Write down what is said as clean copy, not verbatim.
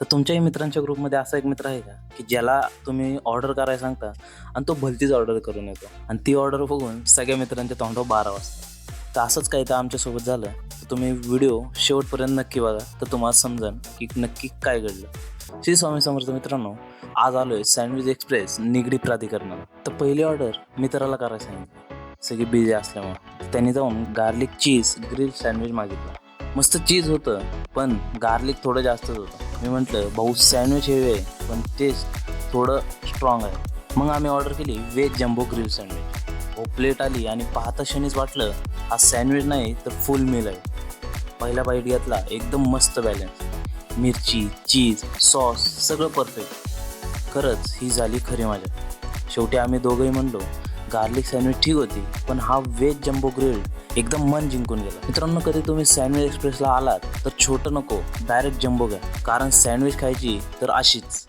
तर तुमच्याही मित्रांच्या ग्रुपमध्ये असा एक मित्र आहे का की ज्याला तुम्ही ऑर्डर करायला सांगता आणि तो भलतीच ऑर्डर करून येतो आणि ती ऑर्डर बघून सगळ्या मित्रांच्या तोंडावर 12 वाजता. तर असंच काही तर आमच्यासोबत झालं. तर तुम्ही व्हिडिओ शेवटपर्यंत नक्की बघा, तर तुम्हाला समजेल की नक्की काय घडलं. श्री स्वामी समर्थ मित्रांनो, आज आलोय सँडविच एक्सप्रेस निगडी प्राधिकरणाला. तर पहिली ऑर्डर मित्राला करायला सांगितली, सगळी बिझी असल्यामुळे. त्यांनी जाऊन गार्लिक चीज ग्रिल सँडविच मागितलं. मस्त चीज होतं, पण गार्लिक थोडं जास्तच होतं. मी म्हटलं, भाऊ सँडविच हेवी आहे पण टेस्ट थोडं स्ट्रॉंग आहे. मग आम्ही ऑर्डर केली व्हेज जम्बो ग्रिल सँडविच. हो, प्लेट आली आणि पाहता क्षणीच वाटलं हा सँडविच नाही तर फुल मील आहे. पहिला बाईट घेतला, एकदम मस्त बॅलन्स, मिरची, चीज, सॉस सगळं परफेक्ट. खरंच ही झाली खरी मजा. शेवटी आम्ही दोघंही म्हणलो, गार्लिक सँडविच ठीक होती, पण हा व्हेज जम्बो ग्रिल एकदम मन जिंकून गेला. मित्रांनो, कधी तुम्ही सँडविच एक्सप्रेसला आलात तर छोटं नको, डायरेक्ट जम्बो घ्या. कारण सँडविच खायची तर अशीच.